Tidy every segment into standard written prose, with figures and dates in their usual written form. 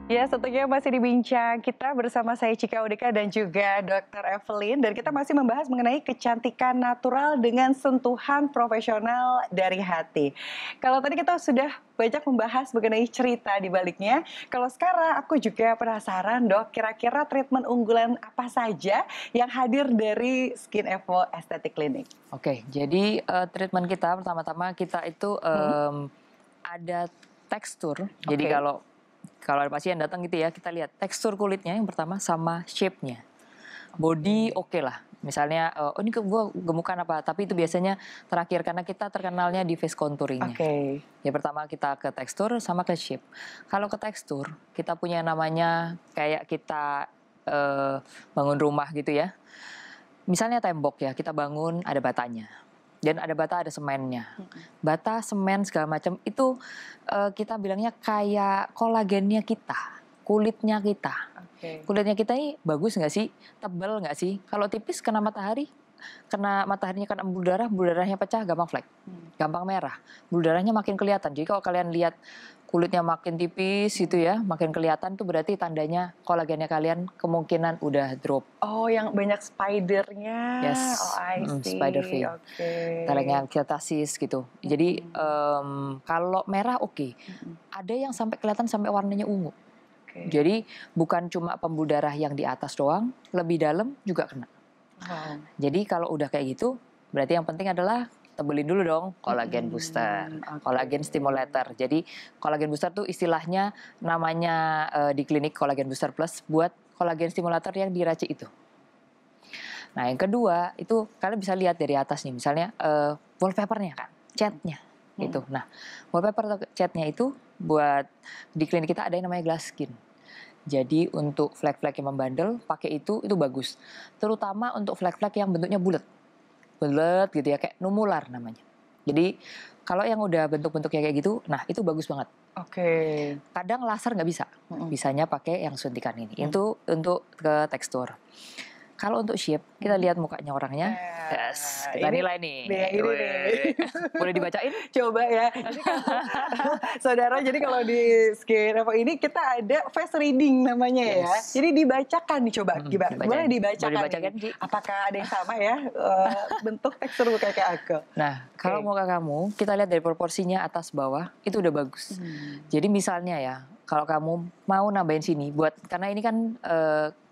Ya, tentunya masih dibincang kita bersama saya Cika Udeka dan juga Dr. Evelyn. Dan kita masih membahas mengenai kecantikan natural dengan sentuhan profesional dari hati. Kalau tadi kita sudah banyak membahas mengenai cerita di baliknya. Kalau sekarang aku juga penasaran dok, kira-kira treatment unggulan apa saja yang hadir dari Skin Evo Aesthetic Clinic? Oke, jadi treatment kita pertama-tama kita itu ada tekstur. Jadi Oke. kalau ada pasien datang gitu ya, kita lihat tekstur kulitnya yang pertama sama shape-nya. Body oke lah. Misalnya, oh ini gue gemukan apa? Tapi itu biasanya terakhir karena kita terkenalnya di face contouring-nya. Oke. Ya pertama kita ke tekstur sama ke shape. Kalau ke tekstur, kita punya namanya kayak kita bangun rumah gitu ya. Misalnya tembok ya, kita bangun ada batanya. Dan ada bata, ada semennya. Bata, semen, segala macam itu kita bilangnya kayak kolagennya kita, kulitnya kita. Oke. Kulitnya kita ini bagus nggak sih? Tebal nggak sih? Kalau tipis kena mataharinya kena embul darahnya pecah, gampang flek, gampang merah. Embul darahnya makin kelihatan. Jadi kalau kalian lihat kulitnya makin tipis gitu ya, makin kelihatan tuh berarti tandanya kolagennya kalian kemungkinan udah drop. Oh, yang banyak spidernya. Yes, Oh, I see. spider vein. Oke. Telangiectasis gitu. Jadi kalau merah oke. Ada yang sampai kelihatan sampai warnanya ungu. Oke. Jadi bukan cuma pembuluh darah yang di atas doang, lebih dalam juga kena. Wow. Jadi kalau udah kayak gitu, berarti yang penting adalah tebelin dulu dong kolagen booster, Oke. kolagen stimulator. Jadi kolagen booster tuh istilahnya namanya di klinik kolagen booster plus buat kolagen stimulator yang diracik itu. Nah yang kedua itu kalian bisa lihat dari atas nih, misalnya wallpapernya kan, catnya itu. Nah wallpaper atau catnya itu buat di klinik kita ada yang namanya glass skin. Jadi untuk flek-flek yang membandel pakai itu bagus. Terutama untuk flek-flek yang bentuknya bulat gitu ya, kayak nummular namanya. Jadi kalau yang udah bentuk-bentuknya kayak gitu, nah itu bagus banget. Oke. Kadang laser nggak bisa, bisanya pakai yang suntikan ini. Itu untuk ke tekstur. Kalau untuk shape, kita lihat mukanya orangnya. Yes, kita nilai nih. Ini nih. Boleh dibacain? Coba ya. Jadi kalau, saudara, jadi kalau di Skin Evo ini kita ada face reading namanya ya. Yes. Jadi dibacakan nih, coba gimana? Dibacain. Boleh dibacakan. Boleh dibacakan, nih. Ci. Apakah ada yang sama ya bentuk tekstur muka kayak aku? Nah, kalau muka kamu, kita lihat dari proporsinya atas bawah, itu udah bagus. Jadi misalnya ya, kalau kamu mau nambahin sini, karena ini kan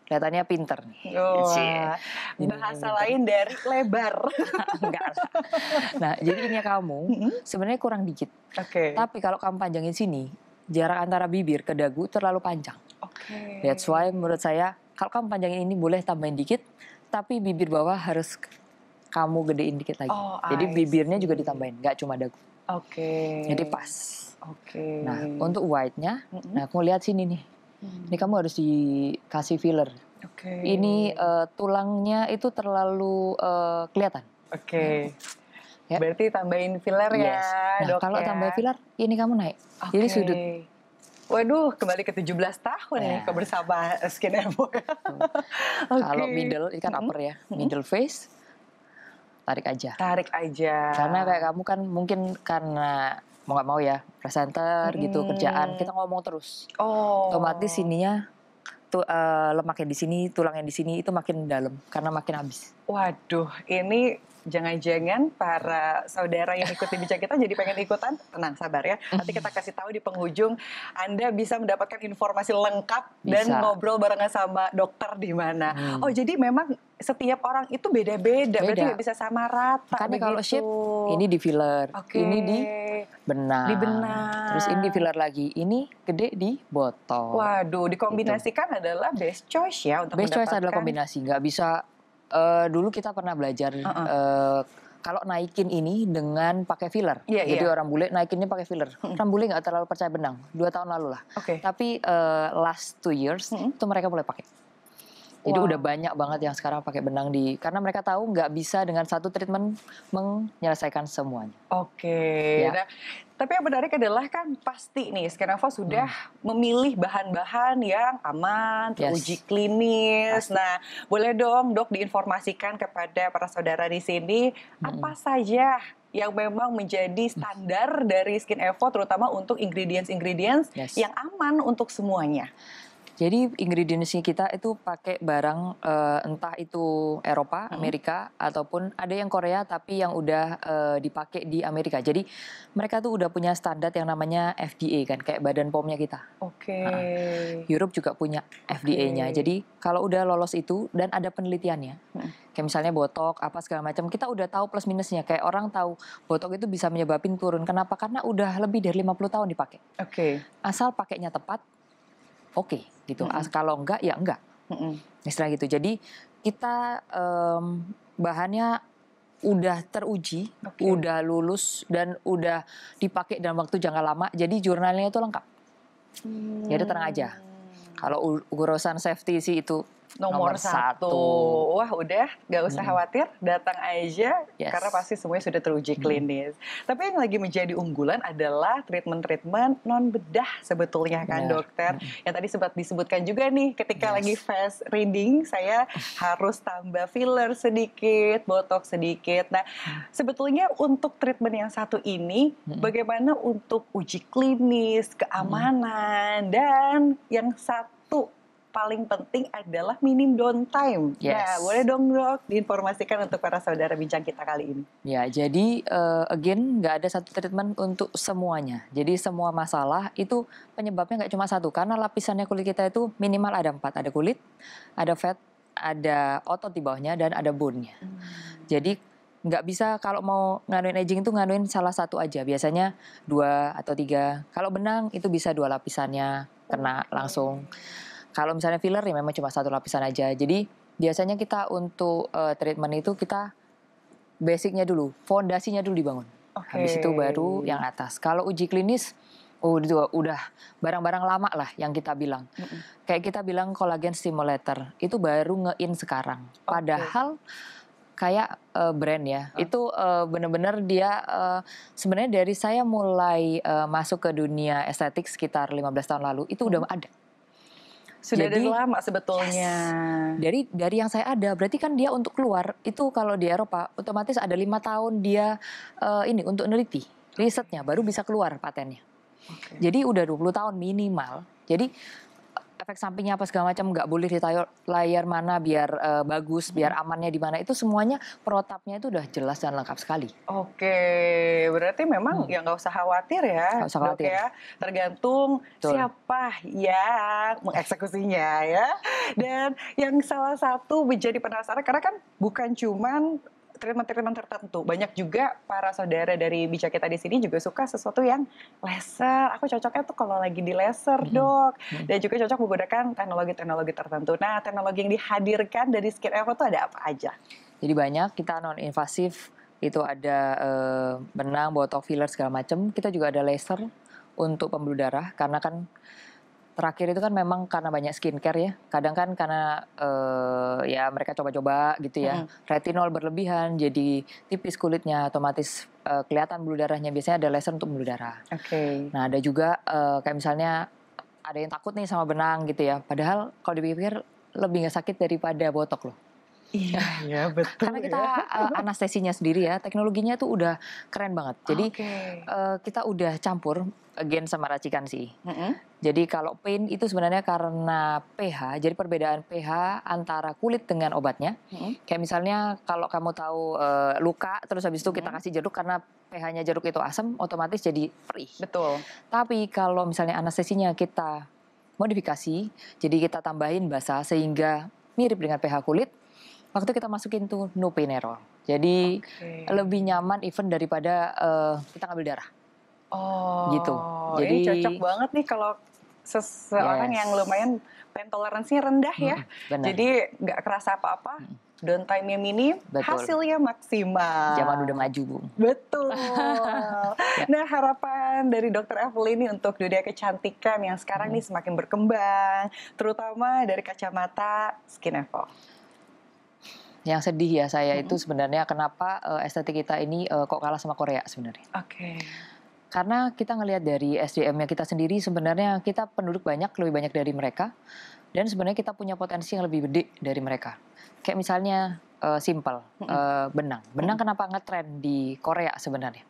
kelihatannya pinter nih. Wah, bahasa lain dari lebar. Enggak lah. Nah, jadi ini kamu sebenarnya kurang dikit. Oke. Tapi kalau kamu panjangin sini, jarak antara bibir ke dagu terlalu panjang. Oke. That's why menurut saya, kalau kamu panjangin ini boleh tambahin dikit, tapi bibir bawah harus kamu gedein dikit lagi. Oh, Jadi I bibirnya see. juga ditambahin, nggak cuma dagu. Oke. Jadi pas. Oke. Nah, untuk white-nya, nah aku lihat sini nih. Ini kamu harus dikasih filler. Oke. Ini tulangnya itu terlalu kelihatan. Oke. Ya. Berarti tambahin filler ya, Yes. Nah, dok kalau ya. tambah filler, ini kamu naik. Oke. Jadi sudut. Waduh, kembali ke 17 tahun Ya. nih kebersama Skin Evo. Kalau middle, ini kan upper ya. Middle face, tarik aja. Tarik aja. Karena kayak kamu kan mungkin karena mau nggak mau ya, presenter gitu, kerjaan, kita ngomong terus. Oh. Otomatis sininya tuh lemak yang di sini, tulang yang di sini itu makin dalam karena makin habis. Waduh, ini jangan-jangan para saudara yang ikuti bincang kita jadi pengen ikutan. Tenang, sabar ya. Nanti kita kasih tahu di penghujung, Anda bisa mendapatkan informasi lengkap dan Bisa. ngobrol barengan sama dokter di mana. Oh, jadi memang setiap orang itu beda-beda, berarti nggak bisa sama rata. Karena kalau begitu. shape, ini di filler, Oke. ini di benar. Di benar. Terus ini di filler lagi, ini gede di botol. Waduh, dikombinasikan adalah best choice ya untuk Best choice mendapatkan. adalah kombinasi, nggak bisa. Dulu kita pernah belajar kalau naikin ini dengan pakai filler. Jadi orang bule naikin ini pakai filler. Orang bule nggak terlalu percaya benang. 2 tahun lalu lah. Oke. Tapi last 2 years itu mereka mulai pakai. Jadi udah banyak banget yang sekarang pakai benang karena mereka tahu nggak bisa dengan satu treatment menyelesaikan semuanya. Oke. Ya. Nah, tapi yang menarik adalah kan pasti nih Skin Evo sudah memilih bahan-bahan yang aman, teruji klinis. Pasti. Nah, boleh dong dok diinformasikan kepada para saudara di sini apa saja yang memang menjadi standar dari Skin Evo, terutama untuk ingredients-ingredients Yes. yang aman untuk semuanya. Jadi ingredientsnya kita itu pakai barang entah itu Eropa, Amerika, ataupun ada yang Korea tapi yang udah dipakai di Amerika. Jadi mereka tuh udah punya standar yang namanya FDA kan, kayak Badan POM-nya kita. Oke. Europe juga punya FDA-nya. Jadi kalau udah lolos itu dan ada penelitiannya, kayak misalnya botok apa segala macam, kita udah tahu plus minusnya. Kayak orang tahu botok itu bisa menyebabin turun. Kenapa? Karena udah lebih dari 50 tahun dipakai. Oke. Asal pakainya tepat, oke gitu. Kalau enggak ya enggak. Istilah gitu. Jadi kita bahannya udah teruji, udah lulus dan udah dipakai dalam waktu jangka lama. Jadi jurnalnya itu lengkap. Jadi tenang aja. Kalau urusan safety sih itu Nomor satu. Wah udah gak usah khawatir, datang aja karena pasti semuanya sudah teruji klinis. Tapi yang lagi menjadi unggulan adalah treatment-treatment non bedah sebetulnya kan dokter. Yang tadi sempat disebutkan juga nih ketika lagi fast reading saya harus tambah filler sedikit, botox sedikit. Nah sebetulnya untuk treatment yang satu ini bagaimana untuk uji klinis, keamanan, dan yang satu paling penting adalah minim downtime. Nah, boleh dong dok diinformasikan untuk para saudara bincang kita kali ini. Ya, jadi again nggak ada satu treatment untuk semuanya. Jadi semua masalah itu penyebabnya nggak cuma satu. Karena lapisannya kulit kita itu minimal ada 4. Ada kulit, ada fat, ada otot di bawahnya, dan ada bone-nya. Jadi nggak bisa kalau mau nganuin aging itu nganuin salah satu aja. Biasanya 2 atau 3. Kalau benang itu bisa 2 lapisannya kena langsung. Kalau misalnya filler ya memang cuma 1 lapisan aja. Jadi biasanya kita untuk treatment itu kita basicnya dulu, fondasinya dulu dibangun. Habis itu baru yang atas. Kalau uji klinis, itu udah barang-barang lama lah yang kita bilang. Kayak kita bilang collagen stimulator, itu baru nge-in sekarang. Padahal kayak brand ya, itu benar-benar dia sebenarnya dari saya mulai masuk ke dunia estetik sekitar 15 tahun lalu, itu udah ada. Sudah dari lama sebetulnya. Dari yang saya ada, berarti kan dia untuk keluar itu kalau di Eropa otomatis ada 5 tahun dia ini untuk neliti risetnya baru bisa keluar patennya. Jadi udah 20 tahun minimal. Jadi efek sampingnya apa segala macam nggak boleh di layar mana biar bagus, biar amannya di mana, itu semuanya protapnya itu udah jelas dan lengkap sekali. Oke, berarti memang ya nggak usah khawatir ya, nggak usah khawatir. Dok ya. Tergantung siapa yang mengeksekusinya ya. Dan yang salah satu menjadi penasaran karena kan bukan cuman treatment-treatment tertentu. Banyak juga para saudara dari bijak kita di sini juga suka sesuatu yang laser. Aku cocoknya tuh kalau lagi di laser, dok. Dan juga cocok menggunakan teknologi-teknologi tertentu. Nah, teknologi yang dihadirkan dari Skin Evo tuh ada apa aja? Jadi banyak, kita non-invasif, itu ada benang, botox, filler segala macam. Kita juga ada laser untuk pembuluh darah, karena kan terakhir itu kan memang karena banyak skincare ya. Kadang kan karena ya mereka coba-coba gitu ya. Retinol berlebihan, jadi tipis kulitnya, otomatis kelihatan pembuluh darahnya. Biasanya ada laser untuk pembuluh darah. Nah ada juga kayak misalnya ada yang takut nih sama benang gitu ya. Padahal kalau dipikir lebih nggak sakit daripada botok loh. Iya betul. Karena kita anestesinya sendiri ya, teknologinya tuh udah keren banget. Jadi kita udah campur again sama racikan sih. Jadi kalau pain itu sebenarnya karena pH, jadi perbedaan pH antara kulit dengan obatnya. Kayak misalnya kalau kamu tahu luka, terus habis itu kita kasih jeruk karena pH-nya jeruk itu asam, otomatis jadi perih. Betul. Tapi kalau misalnya anestesinya kita modifikasi, jadi kita tambahin basa sehingga mirip dengan pH kulit, waktu kita masukin tuh no pain error. Jadi lebih nyaman even daripada kita ngambil darah. Gitu. Jadi ini cocok banget nih kalau seseorang yang lumayan pain toleransinya rendah ya. Jadi nggak kerasa apa-apa. Downtime-nya minim, hasilnya maksimal. Zaman udah maju, Bu. Betul. Nah, harapan dari Dr. Evelyn ini untuk dunia kecantikan yang sekarang nih semakin berkembang, terutama dari kacamata Skin Evo. Yang sedih ya saya itu sebenarnya kenapa estetik kita ini kok kalah sama Korea sebenarnya. Karena kita ngelihat dari SDM-nya kita sendiri, sebenarnya kita penduduk banyak, lebih banyak dari mereka. Dan sebenarnya kita punya potensi yang lebih gede dari mereka. Kayak misalnya simple, benang. Benang kenapa ngetren di Korea sebenarnya?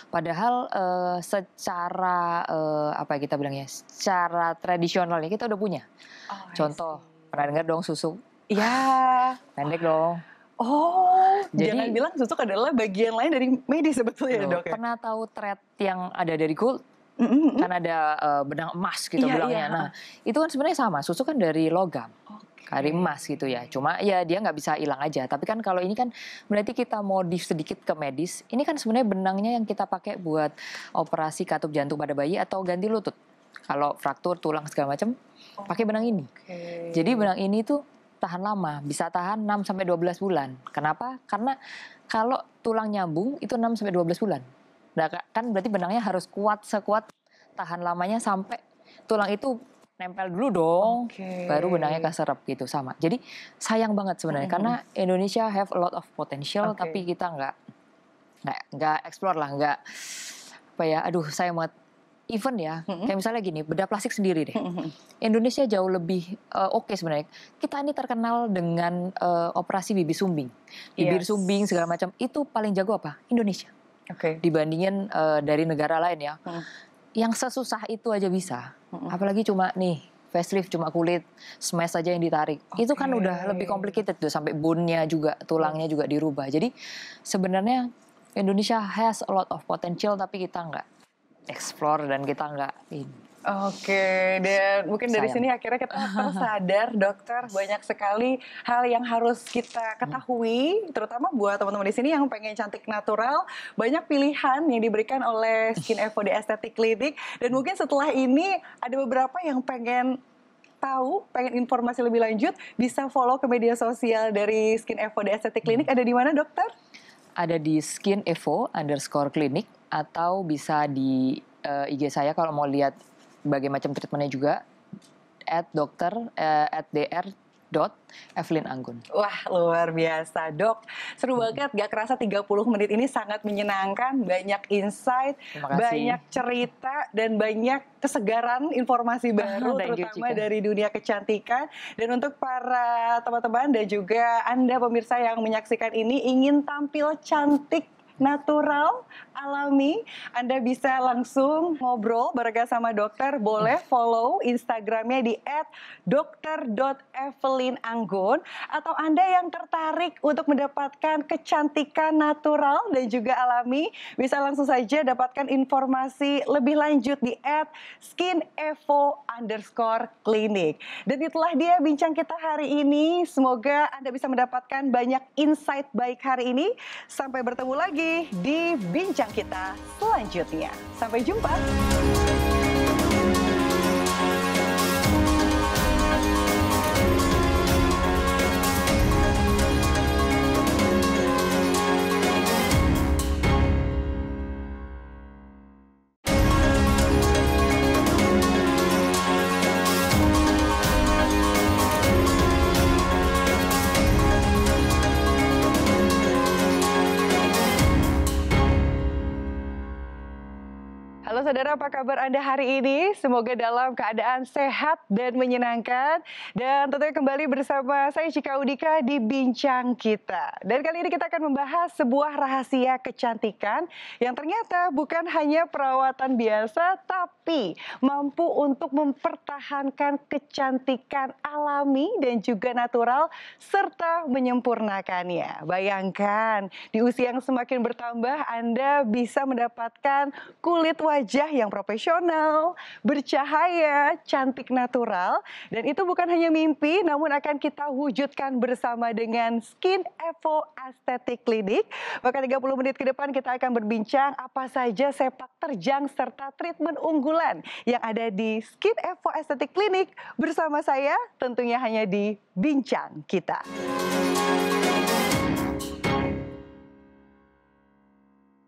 Padahal secara apa ya kita bilangnya, secara tradisionalnya kita udah punya. Oh, I Contoh, see. pernah dengar dong susuk? Ya. Pendek dong. Oh, Jadi- jangan bilang susuk adalah bagian lain dari medis sebetulnya Loh, dok ya? pernah tahu thread yang ada dari gold? Mm-mm. Kan ada benang emas gitu Iya, bilangnya. iya. Nah, itu kan sebenarnya sama. Susuk kan dari logam, Oke. dari emas gitu ya. Cuma ya dia nggak bisa hilang aja. Tapi kan kalau ini kan berarti kita modif sedikit ke medis. Ini kan sebenarnya benangnya yang kita pakai buat operasi katup jantung pada bayi atau ganti lutut. Kalau fraktur tulang segala macam, pakai benang ini. Oke. Jadi benang ini tuh tahan lama, bisa tahan 6 sampai 12 bulan. Kenapa? Karena kalau tulang nyambung itu 6 sampai 12 bulan. Nah, kan berarti benangnya harus kuat, sekuat tahan lamanya sampai tulang itu nempel dulu dong. Oke. Baru benangnya keserap gitu sama. Jadi sayang banget sebenarnya karena Indonesia have a lot of potential Oke. tapi kita nggak explore lah, nggak apa ya, aduh sayang banget. Even ya, kayak misalnya gini, bedah plastik sendiri deh. Indonesia jauh lebih oke sebenarnya. Kita ini terkenal dengan operasi bibir sumbing. Bibir Yes. sumbing segala macam, itu paling jago apa? Indonesia. Oke. Dibandingin dari negara lain ya. Yang sesusah itu aja bisa. Apalagi cuma nih, facelift cuma kulit, smash aja yang ditarik. Itu kan Oke. udah lebih complicated tuh, sampai bone-nya juga, tulangnya juga dirubah. Jadi sebenarnya Indonesia has a lot of potential tapi kita nggak explore dan kita nggak Oke, dan mungkin dari Sayang. sini akhirnya kita tersadar dokter banyak sekali hal yang harus kita ketahui, terutama buat teman-teman di sini yang pengen cantik natural, banyak pilihan yang diberikan oleh Skin Evo di Aesthetic Clinic, dan mungkin setelah ini ada beberapa yang pengen tahu, pengen informasi lebih lanjut, bisa follow ke media sosial dari Skin Evo di Aesthetic Clinic. Ada di mana dokter? ada di Skin Evo _clinic atau bisa di IG saya kalau mau lihat berbagai macam treatmentnya juga @dr.evelyn Anggun. Wah, luar biasa, Dok. Seru banget, gak kerasa 30 menit ini sangat menyenangkan, banyak insight, Terima kasih. banyak cerita, dan banyak kesegaran informasi baru, Thank you, terutama Cika. dari dunia kecantikan. Dan untuk para teman-teman dan juga Anda pemirsa yang menyaksikan ini, ingin tampil cantik, natural, alami, Anda bisa langsung ngobrol bersama dokter. Boleh follow Instagramnya di @dr.evelynanggun, atau Anda yang tertarik untuk mendapatkan kecantikan natural dan juga alami, bisa langsung saja dapatkan informasi lebih lanjut di @skinevo_clinic. Dan itulah dia bincang kita hari ini. Semoga Anda bisa mendapatkan banyak insight baik hari ini. Sampai bertemu lagi di bincang kita selanjutnya. Sampai jumpa. Halo saudara, apa kabar Anda hari ini? Semoga dalam keadaan sehat dan menyenangkan. Dan tentunya kembali bersama saya Cika Udika di Bincang Kita. Dan kali ini kita akan membahas sebuah rahasia kecantikan yang ternyata bukan hanya perawatan biasa, tapi mampu untuk mempertahankan kecantikan alami dan juga natural, serta menyempurnakannya. Bayangkan, di usia yang semakin bertambah, Anda bisa mendapatkan kulit wajah yang profesional, bercahaya, cantik natural, dan itu bukan hanya mimpi, namun akan kita wujudkan bersama dengan Skin Evo Aesthetic Clinic. Maka 30 menit ke depan kita akan berbincang apa saja sepak terjang serta treatment unggulan yang ada di Skin Evo Aesthetic Clinic bersama saya, tentunya hanya di Bincang Kita.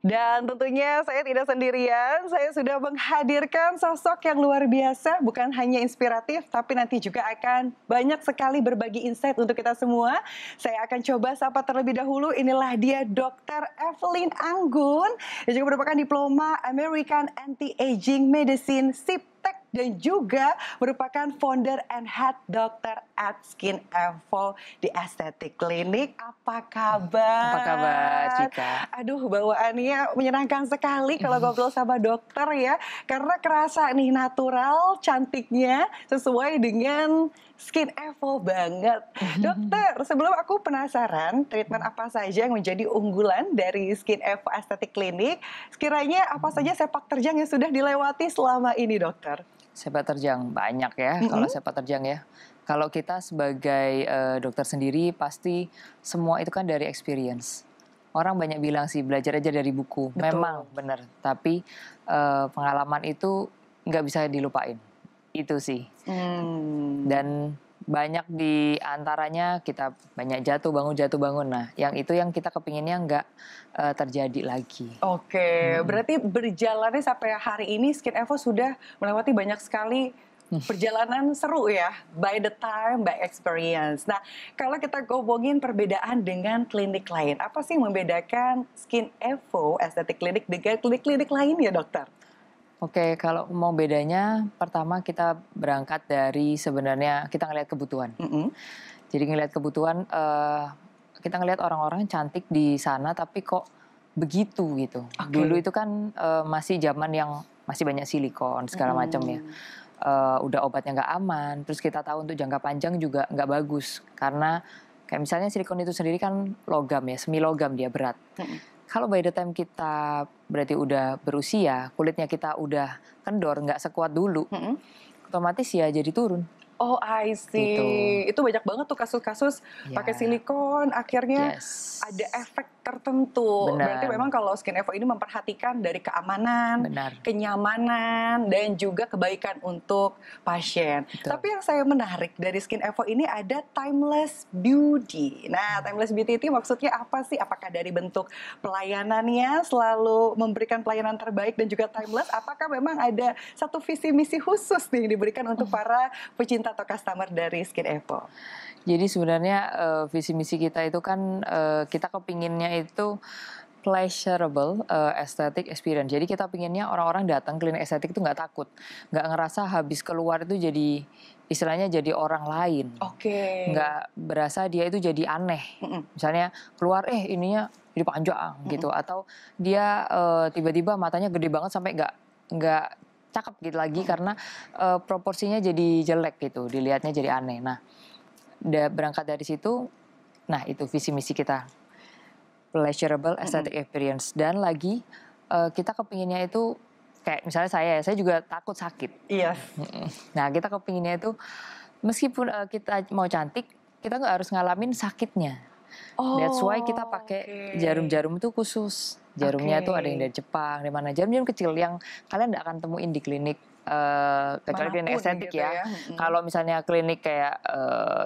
Dan tentunya saya tidak sendirian, saya sudah menghadirkan sosok yang luar biasa, bukan hanya inspiratif, tapi nanti juga akan banyak sekali berbagi insight untuk kita semua. Saya akan coba sapa terlebih dahulu, inilah dia Dr. Evelyn Anggun, yang juga merupakan diploma American Anti-Aging Medicine SIPTEC, dan juga merupakan founder and head dokter at Skin Evo di Aesthetic Clinic. Apa kabar? Apa kabar, Cika? Aduh, bawaannya menyenangkan sekali kalau ngobrol sama dokter ya. Karena kerasa nih natural, cantiknya sesuai dengan Skin Evo banget. Dokter, sebelum aku penasaran treatment apa saja yang menjadi unggulan dari Skin Evo Aesthetic Clinic, sekiranya apa saja sepak terjang yang sudah dilewati selama ini, dokter? Sepak terjang banyak ya, kalau sepak terjang ya. Kalau kita sebagai dokter sendiri pasti semua itu kan dari experience. Orang banyak bilang sih belajar aja dari buku. Betul. Memang benar, tapi pengalaman itu nggak bisa dilupain. Itu sih. Dan banyak di antaranya kita banyak jatuh bangun. Nah, yang itu yang kita kepinginnya nggak terjadi lagi. Oke, berarti berjalannya sampai hari ini Skin Evo sudah melewati banyak sekali perjalanan seru ya, by the time, by experience. Nah, kalau kita ngomongin perbedaan dengan klinik lain, apa sih yang membedakan Skin Evo Aesthetic Clinic dengan klinik-klinik lain ya, dokter? Oke, kalau mau bedanya, pertama kita berangkat dari sebenarnya kita ngelihat kebutuhan. Jadi ngelihat kebutuhan, kita ngelihat orang-orang cantik di sana, tapi kok begitu gitu. Dulu itu kan masih zaman yang masih banyak silikon segala macam ya. Udah obatnya nggak aman, terus kita tahu untuk jangka panjang juga nggak bagus karena kayak misalnya silikon itu sendiri kan logam ya, semi logam dia berat. Kalau by the time kita berarti udah berusia, kulitnya kita udah kendor, nggak sekuat dulu, otomatis ya jadi turun. Oh, I see. Gitu. Itu banyak banget tuh kasus-kasus pakai silikon, akhirnya ada efek tertentu. Benar. Berarti memang kalau Skin Evo ini memperhatikan dari keamanan, Benar. kenyamanan, dan juga kebaikan untuk pasien. Betul. Tapi yang saya menarik dari Skin Evo ini ada timeless beauty. Nah, timeless beauty itu maksudnya apa sih? Apakah dari bentuk pelayanannya selalu memberikan pelayanan terbaik dan juga timeless? Apakah memang ada satu visi misi khusus nih yang diberikan untuk para pecinta atau customer dari Skin Evo? Jadi sebenarnya visi misi kita itu kan kita kepinginnya itu pleasurable aesthetic experience. Jadi kita pinginnya orang-orang datang klinik estetik itu nggak takut, nggak ngerasa habis keluar itu jadi istilahnya jadi orang lain. Oke. Nggak berasa dia itu jadi aneh. Misalnya keluar ininya jadi panjang gitu, atau dia tiba-tiba matanya gede banget sampai nggak cakep gitu lagi karena proporsinya jadi jelek gitu, dilihatnya jadi aneh. Nah, berangkat dari situ, nah itu visi misi kita, pleasurable aesthetic experience. Dan lagi kita kepinginnya itu kayak misalnya saya juga takut sakit. Iya. Nah, kita kepinginnya itu meskipun kita mau cantik, kita nggak harus ngalamin sakitnya. That's why kita pakai jarum-jarum itu khusus. Jarumnya tuh ada yang dari Jepang, di mana jarum-jarum kecil yang kalian nggak akan temuin di klinik kecuali klinik estetik gitu ya. Kalau misalnya klinik kayak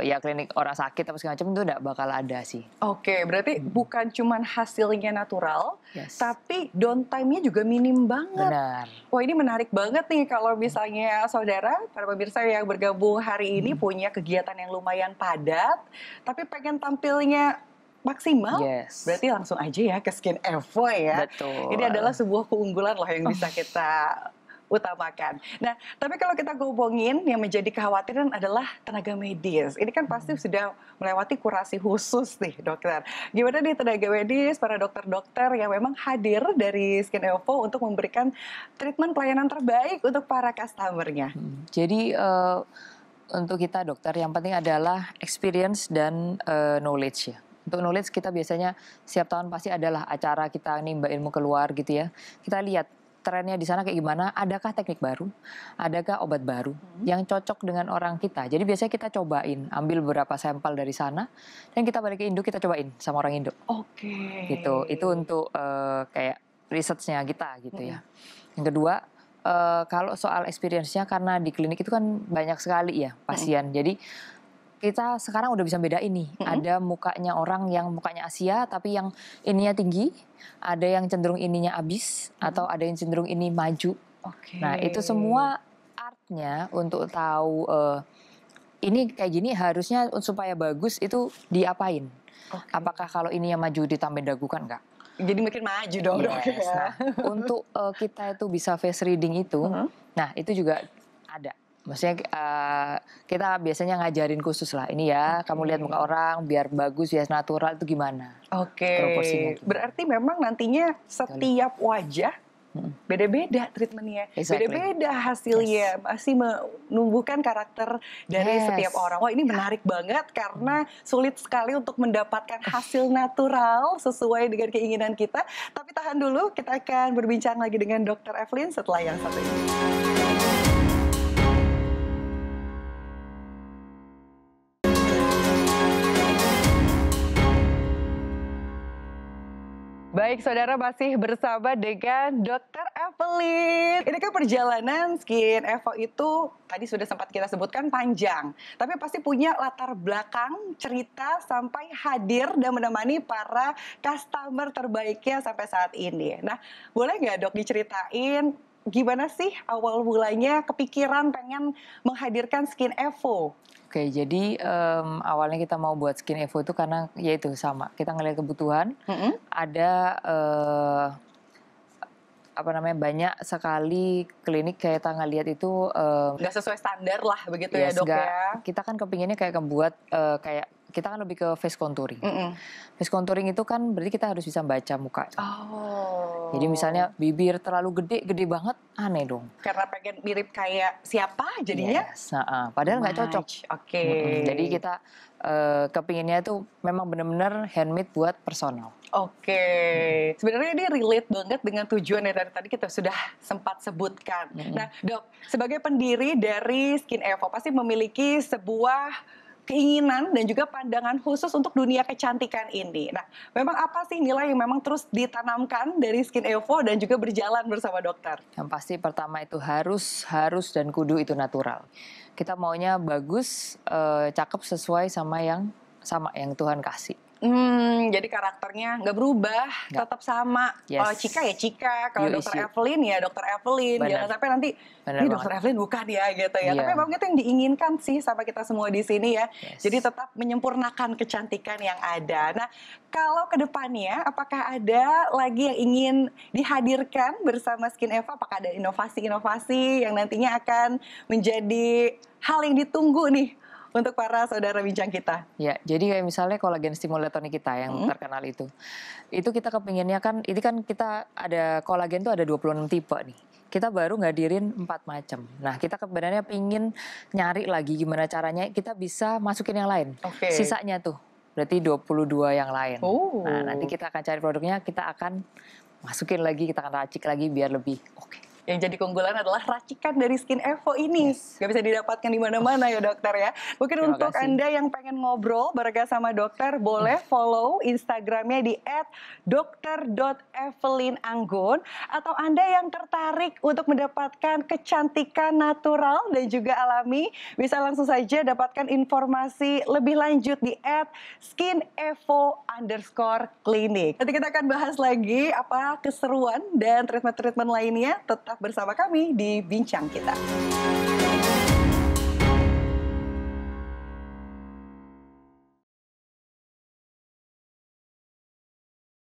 ya klinik orang sakit atau segala macam itu nggak bakal ada sih. Oke, berarti bukan cuman hasilnya natural, Yes. tapi downtime-nya juga minim banget. Benar. Wah, ini menarik banget nih kalau misalnya saudara, para pemirsa yang bergabung hari ini punya kegiatan yang lumayan padat, tapi pengen tampilnya maksimal, Yes. berarti langsung aja ya ke Skin Evo ya. Betul. Ini adalah sebuah keunggulan loh yang bisa kita utamakan. Nah, tapi kalau kita ngomongin yang menjadi kekhawatiran adalah tenaga medis. Ini kan pasti sudah melewati kurasi khusus nih, dokter. Gimana nih tenaga medis, para dokter-dokter yang memang hadir dari Skin Evo untuk memberikan treatment pelayanan terbaik untuk para customer-nya? Jadi untuk kita dokter yang penting adalah experience dan knowledge ya. Untuk knowledge kita biasanya setiap tahun pasti adalah acara kita nimba ilmu keluar gitu ya. Kita lihat trennya di sana kayak gimana, adakah teknik baru, adakah obat baru yang cocok dengan orang kita. Jadi biasanya kita cobain, ambil beberapa sampel dari sana, dan kita balik ke Indo, kita cobain sama orang Indo. Oke. Gitu, itu untuk kayak research-nya kita gitu ya. Yang kedua, kalau soal experience-nya karena di klinik itu kan banyak sekali ya pasien. Jadi kita sekarang udah bisa beda ini. Ada mukanya orang yang mukanya Asia tapi yang ininya tinggi, ada yang cenderung ininya abis, atau ada yang cenderung ini maju. Nah, itu semua artnya untuk tahu ini kayak gini harusnya supaya bagus itu diapain. Apakah kalau ini yang maju ditambah dagu kan enggak? Jadi makin maju dong dok ya. Nah, untuk kita itu bisa face reading itu, nah itu juga ada. Maksudnya kita biasanya ngajarin khusus lah. Ini ya, kamu lihat muka orang biar bagus, biar natural itu gimana. Proporsinya. Berarti memang nantinya setiap wajah beda-beda treatmentnya, beda-beda hasilnya, masih menumbuhkan karakter dari setiap orang. Wah, ini menarik banget karena sulit sekali untuk mendapatkan hasil natural sesuai dengan keinginan kita. Tapi tahan dulu, kita akan berbincang lagi dengan Dr. Evelyn setelah yang satu ini. Baik, saudara masih bersama dengan Dr. Evelyn. Ini kan perjalanan Skin Evo itu tadi sudah sempat kita sebutkan panjang. Tapi pasti punya latar belakang cerita sampai hadir dan menemani para customer terbaiknya sampai saat ini. Nah, boleh nggak dok diceritain gimana sih awal mulanya kepikiran pengen menghadirkan Skin Evo? Oke, jadi awalnya kita mau buat Skin Evo itu karena yaitu sama, kita ngelihat kebutuhan, ada banyak sekali klinik kayak kita ngelihat itu nggak sesuai standar lah begitu ya dok ya. Kita kan kepinginnya kayak membuat kayak kita kan lebih ke face contouring. Face contouring itu kan berarti kita harus bisa baca muka. Jadi misalnya bibir terlalu gede banget, aneh dong. Karena pengen mirip kayak siapa jadinya? Padahal nggak cocok. Jadi kita kepinginnya itu memang benar-benar handmade buat personal. Sebenarnya ini relate banget dengan tujuan yang tadi kita sudah sempat sebutkan. Nah dok, sebagai pendiri dari Skin Evo pasti memiliki sebuah keinginan dan juga pandangan khusus untuk dunia kecantikan ini. Nah, memang apa sih nilai yang memang terus ditanamkan dari Skin Evo dan juga berjalan bersama dokter? Yang pasti pertama itu harus dan kudu itu natural. Kita maunya bagus, cakep sesuai sama yang Tuhan kasih. Jadi karakternya nggak berubah, tetap sama. Kalau Cika ya Cika, kalau Dr. Evelyn ya Dr. Evelyn. Jangan sampai nanti ini Dr. Evelyn bukan ya gitu ya. Tapi memang itu yang diinginkan sih sama kita semua di sini ya. Jadi tetap menyempurnakan kecantikan yang ada. Nah, kalau ke depannya apakah ada lagi yang ingin dihadirkan bersama Skin Evo? Apakah ada inovasi-inovasi yang nantinya akan menjadi hal yang ditunggu nih untuk para saudara bincang kita? Ya, jadi kayak misalnya kolagen stimulator kita yang terkenal itu kita kepinginnya kan, ini kan kita ada kolagen tuh ada 26 tipe nih. Kita baru ngadirin 4 macam. Nah, kita sebenarnya pingin nyari lagi gimana caranya kita bisa masukin yang lain. Sisanya tuh, berarti 22 yang lain. Nah, nanti kita akan cari produknya, kita akan masukin lagi, kita akan racik lagi biar lebih oke. Yang jadi keunggulan adalah racikan dari Skin Evo ini. Gak bisa didapatkan di mana-mana ya dokter ya. Mungkin untuk Anda yang pengen ngobrol bersama dokter, boleh follow Instagramnya di @dr.evelynanggun. Atau Anda yang tertarik untuk mendapatkan kecantikan natural dan juga alami, bisa langsung saja dapatkan informasi lebih lanjut di @skinevo_clinic. Nanti kita akan bahas lagi apa keseruan dan treatment-treatment lainnya. Tetap bersama kami di Bincang Kita.